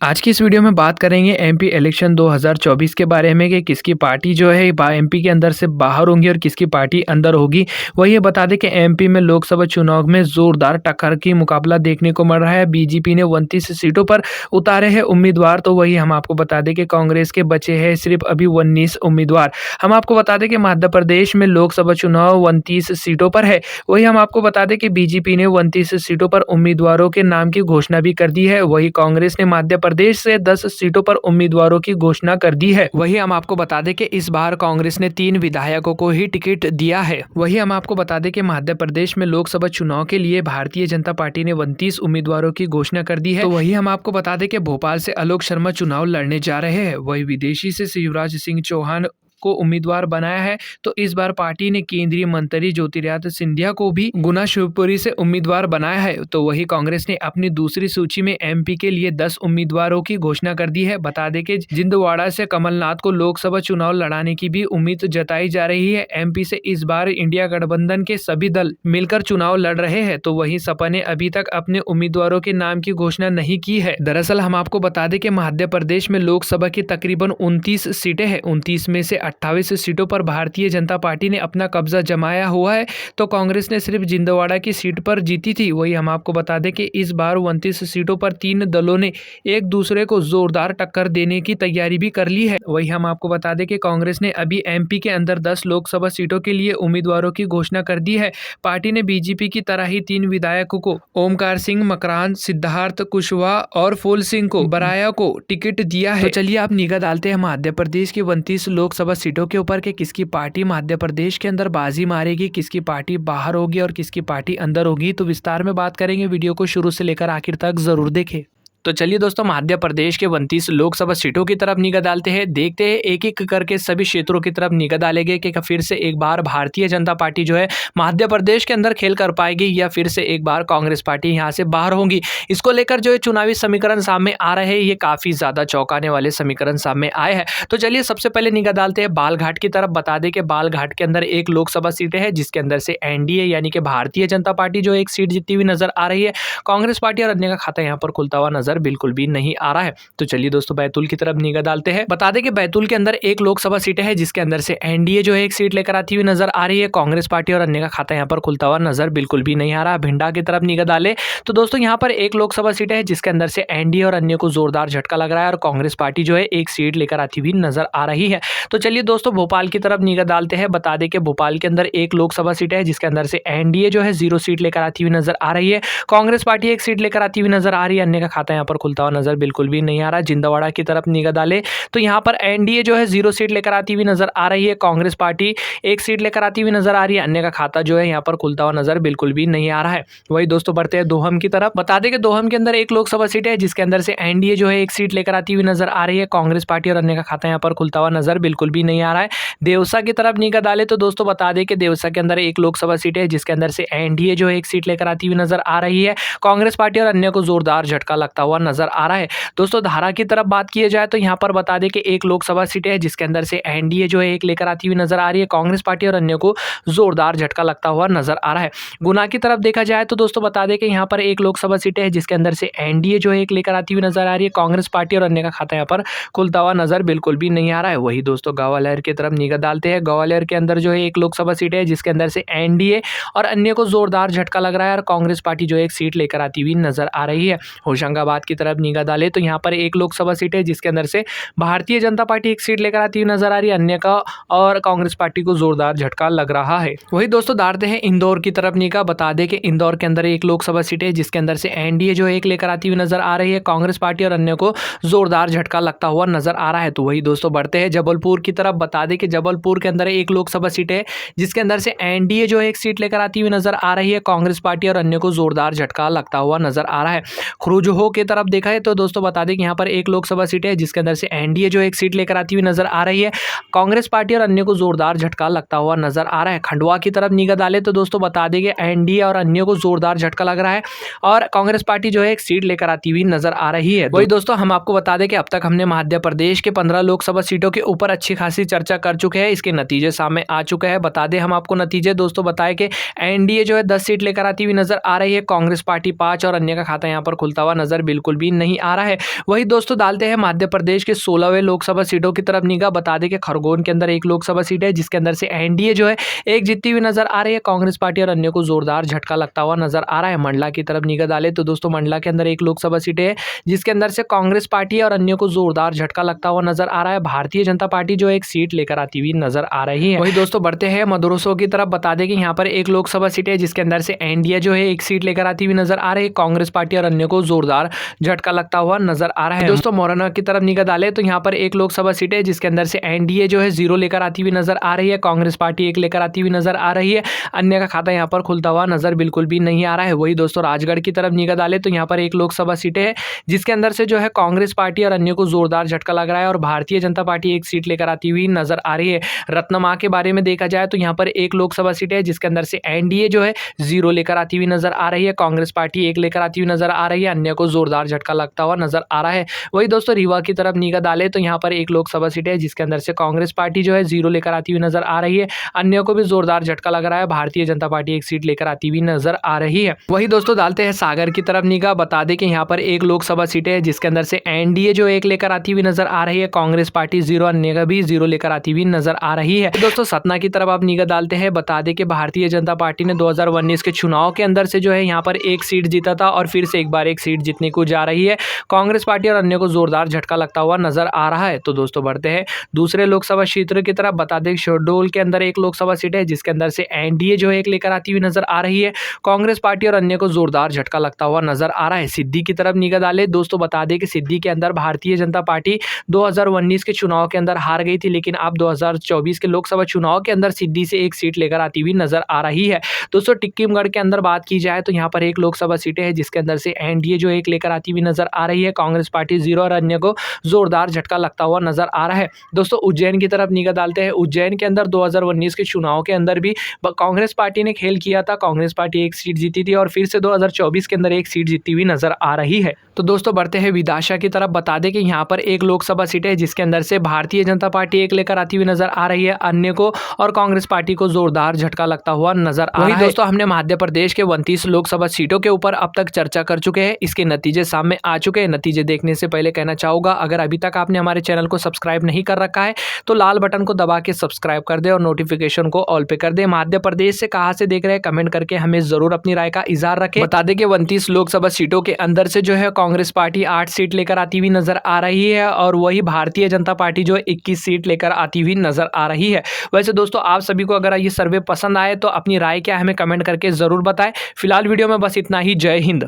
आज की इस वीडियो में बात करेंगे एमपी इलेक्शन 2024 के बारे में कि किसकी पार्टी जो है एमपी के अंदर से बाहर होंगी और किसकी पार्टी अंदर होगी। वही ये बता दें कि एमपी में लोकसभा चुनाव में जोरदार टक्कर की मुकाबला देखने को मिल रहा है। बीजेपी ने 29 सीटों पर उतारे हैं उम्मीदवार, तो वही हम आपको बता दें कि कांग्रेस के बचे हैं सिर्फ अभी 19 उम्मीदवार। हम आपको बता दें कि मध्य प्रदेश में लोकसभा चुनाव 29 सीटों पर है। वही हम आपको बता दें कि बीजेपी ने 29 सीटों पर उम्मीदवारों के नाम की घोषणा भी कर दी है। वही कांग्रेस ने मध्य प्रदेश से 10 सीटों पर उम्मीदवारों की घोषणा कर दी है। वही हम आपको बता दें कि इस बार कांग्रेस ने 3 विधायकों को ही टिकट दिया है। वही हम आपको बता दें कि मध्य प्रदेश में लोकसभा चुनाव के लिए भारतीय जनता पार्टी ने 29 उम्मीदवारों की घोषणा कर दी है। तो वही हम आपको बता दें कि भोपाल से आलोक शर्मा चुनाव लड़ने जा रहे हैं। वही विदेशी से शिवराज सिंह चौहान को उम्मीदवार बनाया है। तो इस बार पार्टी ने केंद्रीय मंत्री ज्योतिरादित्य सिंधिया को भी गुना शिवपुरी से उम्मीदवार बनाया है। तो वही कांग्रेस ने अपनी दूसरी सूची में एमपी के लिए 10 उम्मीदवारों की घोषणा कर दी है। बता दें कि छिंदवाड़ा से कमलनाथ को लोकसभा चुनाव लड़ाने की भी उम्मीद जताई जा रही है। एमपी से इस बार इंडिया गठबंधन के सभी दल मिलकर चुनाव लड़ रहे हैं। तो वही सपा ने अभी तक अपने उम्मीदवारों के नाम की घोषणा नहीं की है। दरअसल हम आपको बता दें कि मध्य प्रदेश में लोकसभा की तकरीबन 29 सीटें हैं। 29 में से 28 सीटों पर भारतीय जनता पार्टी ने अपना कब्जा जमाया हुआ है। तो कांग्रेस ने सिर्फ छिंदवाड़ा की सीट पर जीती थी। वही हम आपको बता दें कि इस बार 29 सीटों पर 3 दलों ने एक दूसरे को जोरदार टक्कर देने की तैयारी भी कर ली है। वही हम आपको बता दें कि कांग्रेस ने अभी एमपी के अंदर 10 लोकसभा सीटों के लिए उम्मीदवारों की घोषणा कर दी है। पार्टी ने बीजेपी की तरह ही 3 विधायकों को ओमकार सिंह मकरान, सिद्धार्थ कुशवाहा और फूल सिंह को बराया को टिकट दिया है। तो चलिए आप निगाह डालते हैं मध्य प्रदेश की 29 लोकसभा सीटों के ऊपर के किसकी पार्टी मध्य प्रदेश के अंदर बाजी मारेगी, किसकी पार्टी बाहर होगी और किसकी पार्टी अंदर होगी। तो विस्तार में बात करेंगे, वीडियो को शुरू से लेकर आखिर तक जरूर देखें। तो चलिए दोस्तों मध्य प्रदेश के 29 लोकसभा सीटों की तरफ निगाह डालते हैं। देखते हैं एक एक करके सभी क्षेत्रों की तरफ निगाह डालेंगे कि फिर से एक बार भारतीय जनता पार्टी जो है मध्य प्रदेश के अंदर खेल कर पाएगी या फिर से एक बार कांग्रेस पार्टी यहां से बाहर होंगी। इसको लेकर जो चुनावी समीकरण सामने आ रहे हैं, ये काफी ज्यादा चौंकाने वाले समीकरण सामने आए हैं। तो चलिए सबसे पहले निगाह डालते हैं बालघाट की तरफ। बता दें कि बालघाट के अंदर एक लोकसभा सीटें है जिसके अंदर से एनडीए यानी कि भारतीय जनता पार्टी जो एक सीट जीतती हुई नजर आ रही है। कांग्रेस पार्टी और अन्य का खाता यहाँ पर खुलता हुआ नजर बिल्कुल भी नहीं आ रहा है। तो चलिए दोस्तों बैतूल की तरफ निगाह डालते हैं। बता दें कि बैतूल के अंदर एक लोकसभा सीट है जिसके अंदर से एनडीए जो है एक सीट लेकर आती हुई नजर आ रही है। कांग्रेस पार्टी और अन्य का खाता यहाँ पर खुलता हुआ नजर बिल्कुल भी नहीं आ रहा। भिंडा की तरफ निगाह डाले तो दोस्तों यहाँ पर एक लोकसभा सीट है जिसके अंदर से एनडीए और अन्य को जोरदार झटका लग रहा है और कांग्रेस पार्टी जो है एक सीट लेकर आती हुई नजर आ रही है। तो चलिए दोस्तों भोपाल की तरफ निगाह डालते हैं। बता दें कि भोपाल के अंदर एक लोकसभा सीट है जिसके अंदर से एनडीए जो है 0 सीट लेकर आती हुई नजर आ रही है। कांग्रेस पार्टी एक सीट लेकर आती हुई नजर आ रही है। अन्य का खाता यहाँ पर खुलता हुआ नजर बिल्कुल भी नहीं आ रहा। छिंदवाड़ा की तरफ निगाह डाले तो यहाँ पर एनडीए जो है 0 सीट लेकर आती हुई नजर आ रही है। कांग्रेस पार्टी एक सीट लेकर आती हुई नजर आ रही है। अन्य का खाता जो है यहाँ पर खुलता हुआ नजर बिल्कुल भी नहीं आ रहा है। वही दोस्तों बढ़ते हैं दोहम की तरफ। बता दें कि दोहम के अंदर एक लोकसभा सीट है जिसके अंदर से एनडीए जो है एक सीट लेकर आती हुई नजर आ रही है। कांग्रेस पार्टी और अन्य का खाता यहाँ पर खुलता हुआ नजर बिल्कुल भी नहीं आ रहा है। देवसा की तरफ निगाह डाले तो दोस्तों बता दें कि देवसा के अंदर एक लोकसभा सीट है जिसके अंदर से एनडीए जो है एक सीट लेकर आती हुई नजर आ रही है। कांग्रेस पार्टी और अन्य को जोरदार झटका लगता हुआ नजर आ रहा है। दोस्तों धारा की तरफ बात की जाए तो यहाँ पर बता दें कि एक लोकसभा सीट है जिसके अंदर से एनडीए जो है एक लेकर आती हुई नजर आ रही है। कांग्रेस पार्टी और अन्य को जोरदार झटका लगता हुआ नजर आ रहा है। गुना की तरफ देखा जाए तो दोस्तों बता दें कि यहाँ पर एक लोकसभा सीट है जिसके अंदर से एनडीए जो है एक लेकर आती हुई नजर आ रही है। कांग्रेस पार्टी और अन्य का खाता यहाँ पर खुलता हुआ नजर बिल्कुल भी नहीं आ रहा है। वही दोस्तों ग्वालियर की तरफ निगाह डालते हैं। ग्वालियर के अंदर जो है एक लोकसभा सीट है जिसके अंदर से एनडीए और अन्य को जोरदार झटका लग रहा है और कांग्रेस पार्टी जो है एक सीट लेकर आती हुई नजर आ रही है। होशंगाबाद की तरफ निगाह डाले तो यहाँ पर एक लोकसभा सीट है जिसके अंदर से भारतीय जनता पार्टी एक सीट लेकर आती हुई नजर आ रही है। अन्य का और कांग्रेस पार्टी को जोरदार झटका लग रहा है। वही दोस्तों डालते हैं इंदौर की तरफ निगाह। बता दें कि इंदौर के अंदर एक लोकसभा सीट है जिसके अंदर से एनडीए जो एक लेकर आती हुई नजर आ रही है। कांग्रेस पार्टी और अन्य को जोरदार झटका लगता हुआ नजर आ रहा है। तो वही दोस्तों बढ़ते हैं जबलपुर की तरफ। बता दें कि जबलपुर के अंदर एक लोकसभा सीट है जिसके अंदर से एनडीए जो है एक सीट लेकर आती हुई नजर आ रही है। कांग्रेस पार्टी और अन्य को जोरदार झटका लगता हुआ नजर आ रहा है। खुरुजहो की तरफ देखा है तो दोस्तों बता दें कि यहाँ पर एक लोकसभा सीट है जिसके अंदर से एनडीए जो एक सीट लेकर आती हुई नजर आ रही है। कांग्रेस पार्टी और अन्य को जोरदार झटका लगता हुआ नजर आ रहा है। खंडवा की तरफ निगाह डाले तो दोस्तों बता देंगे एनडीए और अन्य को जोरदार झटका लग रहा है और कांग्रेस पार्टी जो है एक सीट लेकर आती हुई नजर आ रही है। वही दोस्तों हम आपको बता दें कि अब तक हमने मध्य प्रदेश के 15 लोकसभा सीटों के ऊपर अच्छी खासी चर्चा कर चुके हैं। इसके नतीजे सामने आ चुके हैं। बता दें हम आपको नतीजे दोस्तों बताए कि एनडीए जो है 10 सीट लेकर आती हुई नजर आ रही है। कांग्रेस पार्टी 5 और अन्य का खाता यहाँ पर खुलता हुआ नजर बिल्कुल भी नहीं आ रहा है। वही दोस्तों डालते हैं मध्य प्रदेश के 16वें लोकसभा सीटों की तरफ निगाह। बता दें कि खरगोन के अंदर एक लोकसभा सीट है जिसके अंदर से एनडीए जो है एक जीतती हुई नजर आ रही है। कांग्रेस पार्टी और अन्य को जोरदार झटका लगता हुआ नजर आ रहा है। मंडला की तरफ निगाह डाले तो दोस्तों मंडला के अंदर एक लोकसभा सीट है जिसके अंदर से कांग्रेस पार्टी और अन्य को जोरदार झटका लगता हुआ नजर आ रहा है। भारतीय जनता पार्टी जो एक सीट लेकर आती हुई नजर आ रही है। वही दोस्तों बढ़ते हैं मदरसों की तरफ। बता दें कि यहाँ पर एक लोकसभा सीट है जिसके अंदर से एनडीए जो है एक सीट लेकर आती हुई नजर आ रही है। कांग्रेस पार्टी और अन्य को जोरदार झटका लगता हुआ नजर आ रहा है। दोस्तों मोरना की तरफ निगाह डाले तो यहाँ पर एक लोकसभा सीट है जिसके अंदर से एनडीए जो है 0 लेकर आती हुई नजर आ रही है। कांग्रेस पार्टी 1 लेकर आती हुई नजर आ रही है। अन्य का खाता यहाँ पर खुलता हुआ नजर बिल्कुल भी नहीं आ रहा है। वही दोस्तों राजगढ़ की तरफ निगाह डाले तो यहाँ पर एक लोकसभा सीट है जिसके अंदर से जो है कांग्रेस पार्टी और अन्य को जोरदार झटका लग रहा है और भारतीय जनता पार्टी एक सीट लेकर आती हुई नजर आ रही है। रत्नमा के बारे में देखा जाए तो यहाँ पर एक लोकसभा सीट है जिसके अंदर से एनडीए जो है 0 लेकर आती हुई नजर आ रही है। कांग्रेस पार्टी 1 लेकर आती हुई नजर आ रही है। अन्य को जोरदार झटका लगता हुआ नजर आ रहा है। वही दोस्तों रीवा की तरफ निगाह डाले तो यहाँ पर एक लोकसभा सीट है जिसके अंदर से कांग्रेस पार्टी जो है 0 लेकर आती हुई नजर आ रही है। अन्य को भी जोरदार झटका लग रहा है। भारतीय जनता पार्टी एक सीट लेकर आती हुई नजर आ रही है। वही दोस्तों डालते हैं सागर की तरफ निगाह। बता दें कि यहाँ पर एक लोकसभा सीट है जिसके अंदर से एनडीए जो 1 लेकर आती हुई नजर आ रही है। कांग्रेस पार्टी 0, अन्य का भी 0 लेकर आती हुई नजर आ रही है। दोस्तों सतना की तरफ आप निगाह डालते हैं। बता दें कि भारतीय जनता पार्टी ने 2019 के चुनाव के अंदर से जो है यहाँ पर एक सीट जीता था और फिर से एक बार एक सीट जीतने को जा रही है। कांग्रेस पार्टी और अन्य को जोरदार झटका लगता हुआ नजर आ रहा है। तो दोस्तों बढ़ते हैं दूसरे लोकसभा क्षेत्र की तरफ। बता दें शहडोल के अंदर एक लोकसभा सीट है जिसके अंदर से एनडीए जो है 1 लेकर आती हुई नजर आ रही है। कांग्रेस पार्टी और अन्य को जोरदार झटका लगता हुआ नजर आ रहा है। सिद्धि की तरफ निगाह डाले दोस्तों। बता दें कि सिद्धि के अंदर भारतीय जनता पार्टी 2019 के चुनाव के अंदर हार गई थी, लेकिन अब 2024 के लोकसभा चुनाव के अंदर सिद्धि से एक सीट लेकर आती हुई नजर आ रही है। दोस्तों टिक्कीमगढ़ के अंदर बात की जाए तो यहाँ पर एक लोकसभा सीट है जिसके अंदर से एनडीए जो 1 लेकर आती हुई नजर आ रही है। कांग्रेस पार्टी 0 और अन्य को जोरदार झटका लगता हुआ नजर आ रहा है। दोस्तों उज्जैन की तरफ निगाह डालते हैं। उज्जैन के अंदर 2019 के चुनाव के अंदर भी कांग्रेस पार्टी ने खेल किया था। कांग्रेस पार्टी एक सीट जीती थी और फिर से 2024 के अंदर एक सीट जीती हुई नजर आ रही है। तो दोस्तों बढ़ते हैं विदिशा की तरफ। बता दें कि यहाँ पर एक लोकसभा सीट है जिसके अंदर से भारतीय जनता पार्टी 1 लेकर आती हुई नजर आ रही है। अन्य को और कांग्रेस पार्टी को जोरदार झटका लगता हुआ नजर आ रहा है। दोस्तों हमने मध्य प्रदेश के 29 लोकसभा सीटों के ऊपर अब तक चर्चा कर चुके हैं। इसके नतीजे सामने आ चुके हैं। नतीजे देखने से पहले कहना चाहूंगा, अगर अभी तक आपने हमारे चैनल को सब्सक्राइब नहीं कर रखा है तो लाल बटन को दबा के सब्सक्राइब कर दे और नोटिफिकेशन को ऑल पे कर दे। मध्य प्रदेश से कहां से देख रहे हैं कमेंट करके हमें जरूर अपनी राय का इजहार रखें। बता दें कि 29 लोकसभा सीटों के अंदर से जो है कांग्रेस पार्टी 8 सीट लेकर आती हुई नजर आ रही है और वही भारतीय जनता पार्टी जो 21 सीट लेकर आती हुई नजर आ रही है। वैसे दोस्तों आप सभी को अगर ये सर्वे पसंद आए तो अपनी राय क्या हमें कमेंट करके जरूर बताएं। फिलहाल वीडियो में बस इतना ही। जय हिंद।